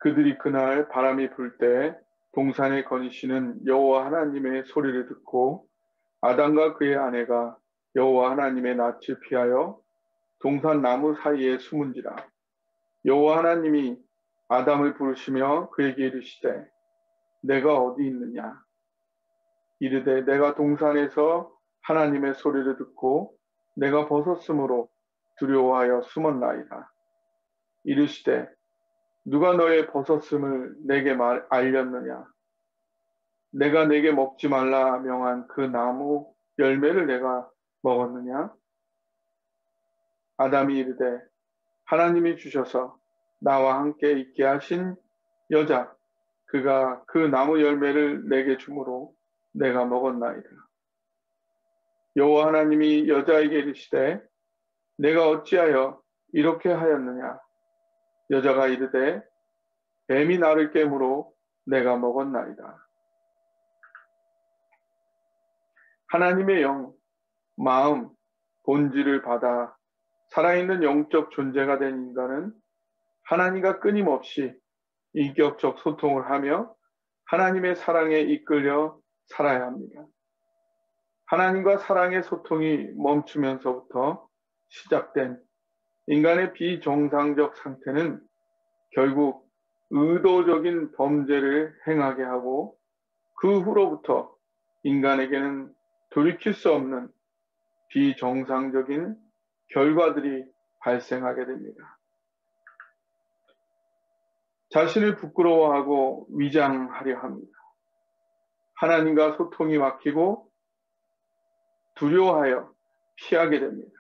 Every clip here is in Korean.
그들이 그날 바람이 불 때 동산에 거니시는 여호와 하나님의 소리를 듣고 아담과 그의 아내가 여호와 하나님의 낯을 피하여 동산 나무 사이에 숨은지라. 여호와 하나님이 아담을 부르시며 그에게 이르시되 내가 어디 있느냐. 이르되 내가 동산에서 하나님의 소리를 듣고 내가 벗었으므로 두려워하여 숨었나이다. 이르시되 누가 너의 벗었음을 내게 알렸느냐. 내가 내게 먹지 말라 명한 그 나무 열매를 내가 먹었느냐. 아담이 이르되 하나님이 주셔서 나와 함께 있게 하신 여자 그가 그 나무 열매를 내게 주므로 내가 먹었나이다. 여호와 하나님이 여자에게 이르시되 내가 어찌하여 이렇게 하였느냐. 여자가 이르되 뱀이 나를 깨므로 내가 먹었나이다. 하나님의 영, 마음, 본질을 받아 살아있는 영적 존재가 된 인간은 하나님과 끊임없이 인격적 소통을 하며 하나님의 사랑에 이끌려 살아야 합니다. 하나님과 사랑의 소통이 멈추면서부터 시작된 인간의 비정상적 상태는 결국 의도적인 범죄를 행하게 하고 그 후로부터 인간에게는 돌이킬 수 없는 비정상적인 결과들이 발생하게 됩니다. 자신을 부끄러워하고 위장하려 합니다. 하나님과 소통이 막히고 두려워하여 피하게 됩니다.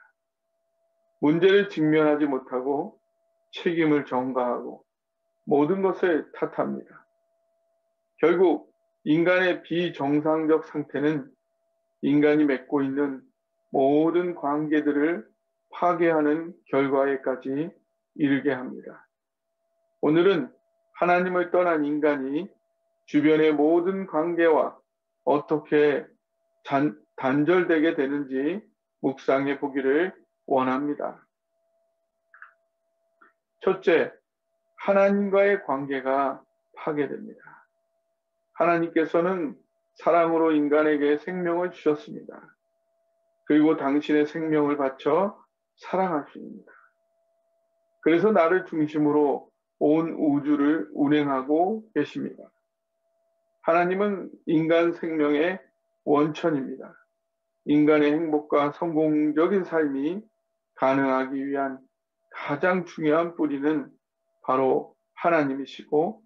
문제를 직면하지 못하고 책임을 전가하고 모든 것을 탓합니다. 결국 인간의 비정상적 상태는 인간이 맺고 있는 모든 관계들을 파괴하는 결과에까지 이르게 합니다. 오늘은 하나님을 떠난 인간이 주변의 모든 관계와 어떻게 단절되게 되는지 묵상해 보기를 원합니다. 첫째, 하나님과의 관계가 파괴됩니다. 하나님께서는 사랑으로 인간에게 생명을 주셨습니다. 그리고 당신의 생명을 바쳐 사랑하십니다. 그래서 나를 중심으로 온 우주를 운행하고 계십니다. 하나님은 인간 생명의 원천입니다. 인간의 행복과 성공적인 삶이 가능하기 위한 가장 중요한 뿌리는 바로 하나님이시고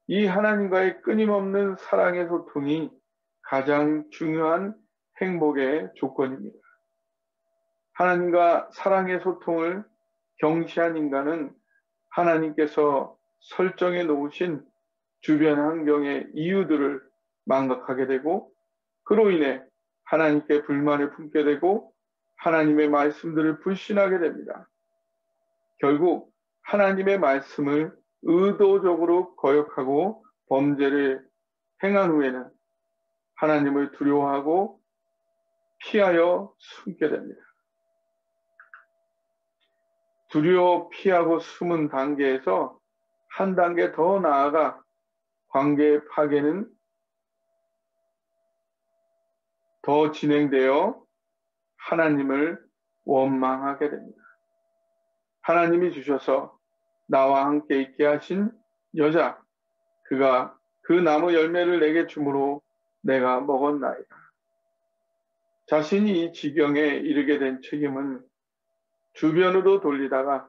이 하나님과의 끊임없는 사랑의 소통이 가장 중요한 행복의 조건입니다. 하나님과 사랑의 소통을 경시한 인간은 하나님께서 설정해 놓으신 주변 환경의 이유들을 망각하게 되고 그로 인해 하나님께 불만을 품게 되고 하나님의 말씀들을 불신하게 됩니다. 결국 하나님의 말씀을 의도적으로 거역하고 범죄를 행한 후에는 하나님을 두려워하고 피하여 숨게 됩니다. 두려워 피하고 숨은 단계에서 한 단계 더 나아가 관계의 파괴는 더 진행되어 하나님을 원망하게 됩니다. 하나님이 주셔서 나와 함께 있게 하신 여자, 그가 그 나무 열매를 내게 주므로 내가 먹었나이다. 자신이 이 지경에 이르게 된 책임은 주변으로 돌리다가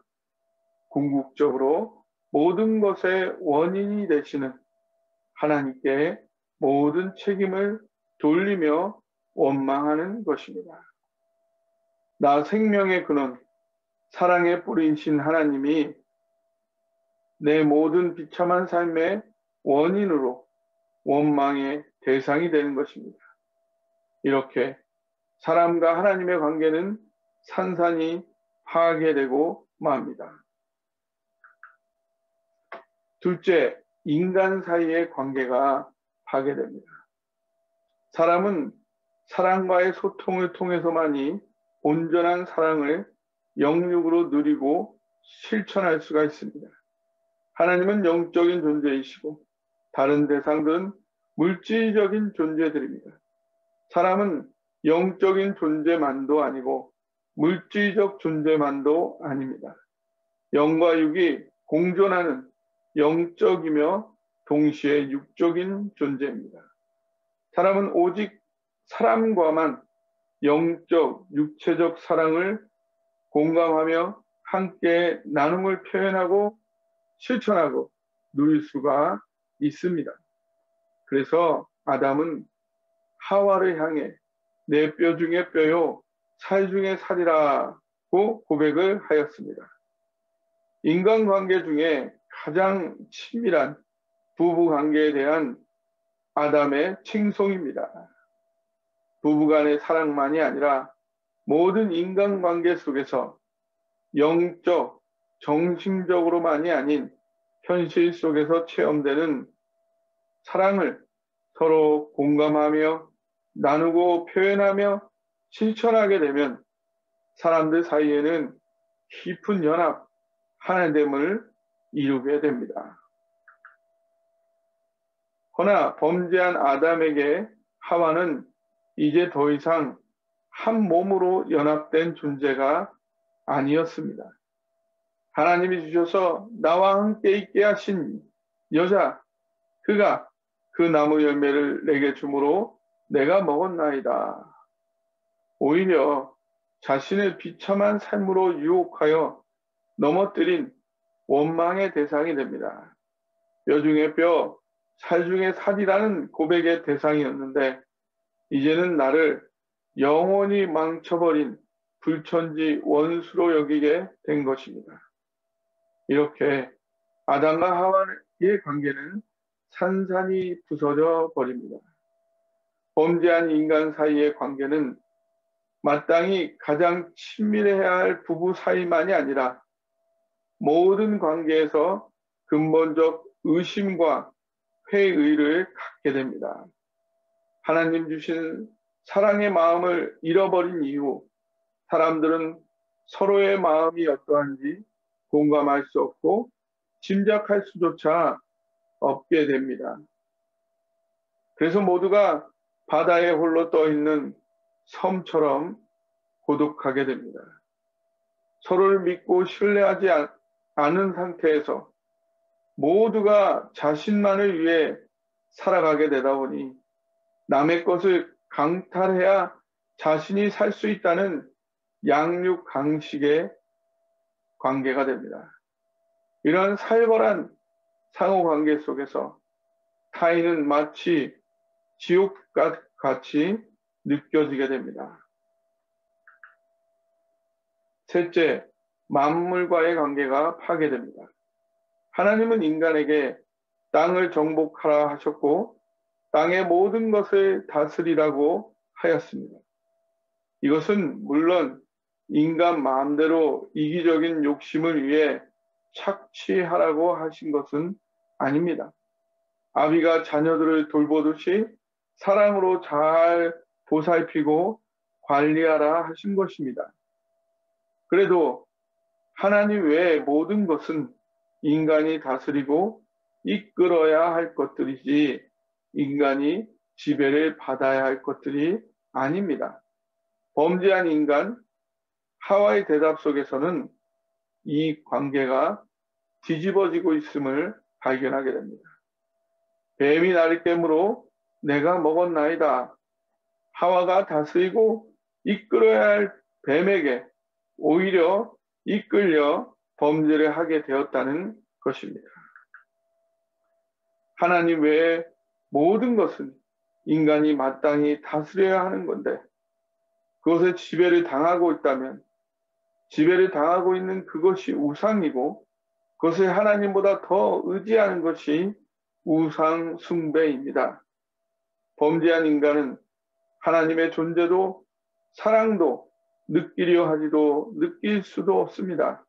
궁극적으로 모든 것의 원인이 되시는 하나님께 모든 책임을 돌리며 원망하는 것입니다. 나 생명의 근원, 사랑의 뿌리이신 하나님이 내 모든 비참한 삶의 원인으로 원망의 대상이 되는 것입니다. 이렇게 사람과 하나님의 관계는 산산이 파괴되고 맙니다. 둘째, 인간 사이의 관계가 파괴됩니다. 사람은 사랑과의 소통을 통해서만이 온전한 사랑을 영육으로 누리고 실천할 수가 있습니다. 하나님은 영적인 존재이시고 다른 대상들은 물질적인 존재들입니다. 사람은 영적인 존재만도 아니고 물질적 존재만도 아닙니다. 영과 육이 공존하는 영적이며 동시에 육적인 존재입니다. 사람은 오직 사람과만 영적, 육체적 사랑을 공감하며 함께 나눔을 표현하고 실천하고 누릴 수가 있습니다. 그래서 아담은 하와를 향해 내 뼈 중에 뼈요 살 중에 살이라고 고백을 하였습니다. 인간관계 중에 가장 친밀한 부부관계에 대한 아담의 칭송입니다. 부부간의 사랑만이 아니라 모든 인간관계 속에서 영적, 정신적으로만이 아닌 현실 속에서 체험되는 사랑을 서로 공감하며 나누고 표현하며 실천하게 되면 사람들 사이에는 깊은 연합, 하나됨을 이루게 됩니다. 그러나 범죄한 아담에게 하와는 이제 더 이상 한 몸으로 연합된 존재가 아니었습니다. 하나님이 주셔서 나와 함께 있게 하신 여자, 그가 그 나무 열매를 내게 주므로 내가 먹었나이다. 오히려 자신을 비참한 삶으로 유혹하여 넘어뜨린 원망의 대상이 됩니다. 뼈 중에 뼈, 살 중에 살이라는 고백의 대상이었는데 이제는 나를 영원히 망쳐버린 불천지 원수로 여기게 된 것입니다. 이렇게 아담과 하와의 관계는 산산이 부서져 버립니다. 범죄한 인간 사이의 관계는 마땅히 가장 친밀해야 할 부부 사이만이 아니라 모든 관계에서 근본적 의심과 회의를 갖게 됩니다. 하나님 주신 사랑의 마음을 잃어버린 이후 사람들은 서로의 마음이 어떠한지 공감할 수 없고 짐작할 수조차 없게 됩니다. 그래서 모두가 바다에 홀로 떠 있는 섬처럼 고독하게 됩니다. 서로를 믿고 신뢰하지 않은 상태에서 모두가 자신만을 위해 살아가게 되다 보니 남의 것을 강탈해야 자신이 살 수 있다는 양육강식의 관계가 됩니다. 이런 살벌한 상호관계 속에서 타인은 마치 지옥같이 느껴지게 됩니다. 셋째, 만물과의 관계가 파괴됩니다. 하나님은 인간에게 땅을 정복하라 하셨고 땅의 모든 것을 다스리라고 하였습니다. 이것은 물론 인간 마음대로 이기적인 욕심을 위해 착취하라고 하신 것은 아닙니다. 아비가 자녀들을 돌보듯이 사랑으로 잘 보살피고 관리하라 하신 것입니다. 그래도 하나님 외의 모든 것은 인간이 다스리고 이끌어야 할 것들이지 인간이 지배를 받아야 할 것들이 아닙니다. 범죄한 인간 하와의 대답 속에서는 이 관계가 뒤집어지고 있음을 발견하게 됩니다. 뱀이 나를 깨물어 내가 먹었나이다. 하와가 다스리고 이끌어야 할 뱀에게 오히려 이끌려 범죄를 하게 되었다는 것입니다. 하나님 외에 모든 것은 인간이 마땅히 다스려야 하는 건데 그것에 지배를 당하고 있다면 지배를 당하고 있는 그것이 우상이고 그것을 하나님보다 더 의지하는 것이 우상 숭배입니다. 범죄한 인간은 하나님의 존재도 사랑도 느끼려 하지도 느낄 수도 없습니다.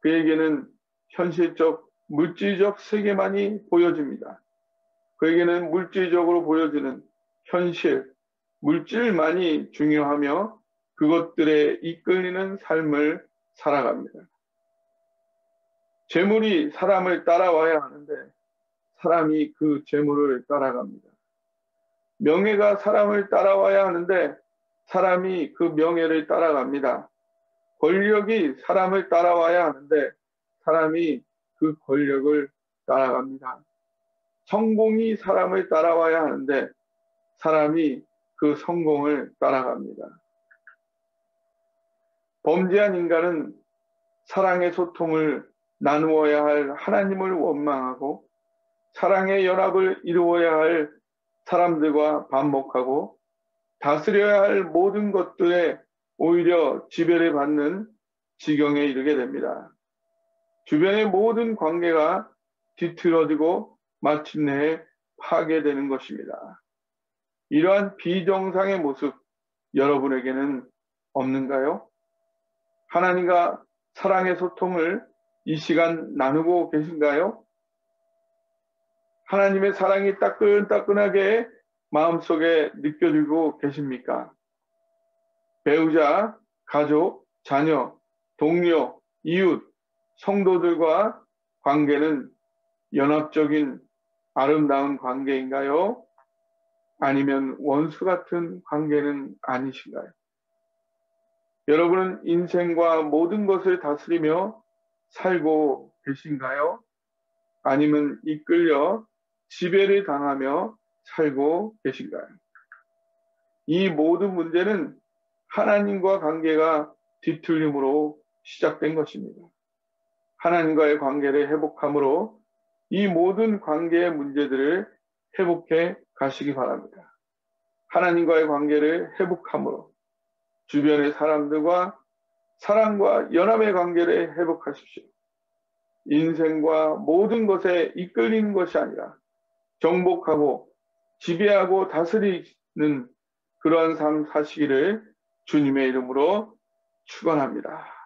그에게는 현실적, 물질적 세계만이 보여집니다. 그에게는 물질적으로 보여지는 현실, 물질만이 중요하며 그것들에 이끌리는 삶을 살아갑니다. 재물이 사람을 따라와야 하는데 사람이 그 재물을 따라갑니다. 명예가 사람을 따라와야 하는데 사람이 그 명예를 따라갑니다. 권력이 사람을 따라와야 하는데 사람이 그 권력을 따라갑니다. 성공이 사람을 따라와야 하는데 사람이 그 성공을 따라갑니다. 범죄한 인간은 사랑의 소통을 나누어야 할 하나님을 원망하고 사랑의 연합을 이루어야 할 사람들과 반목하고 다스려야 할 모든 것들에 오히려 지배를 받는 지경에 이르게 됩니다. 주변의 모든 관계가 뒤틀어지고 마침내 파괴되는 것입니다. 이러한 비정상의 모습 여러분에게는 없는가요? 하나님과 사랑의 소통을 이 시간 나누고 계신가요? 하나님의 사랑이 따끈따끈하게 마음속에 느껴지고 계십니까? 배우자, 가족, 자녀, 동료, 이웃, 성도들과 관계는 연합적인 아름다운 관계인가요? 아니면 원수 같은 관계는 아니신가요? 여러분은 인생과 모든 것을 다스리며 살고 계신가요? 아니면 이끌려 지배를 당하며 살고 계신가요? 이 모든 문제는 하나님과 관계가 뒤틀림으로 시작된 것입니다. 하나님과의 관계를 회복함으로 이 모든 관계의 문제들을 회복해 가시기 바랍니다. 하나님과의 관계를 회복함으로 주변의 사람들과 사랑과 연합의 관계를 회복하십시오. 인생과 모든 것에 이끌리는 것이 아니라 정복하고 지배하고 다스리는 그러한 삶 사시기를 주님의 이름으로 축원합니다.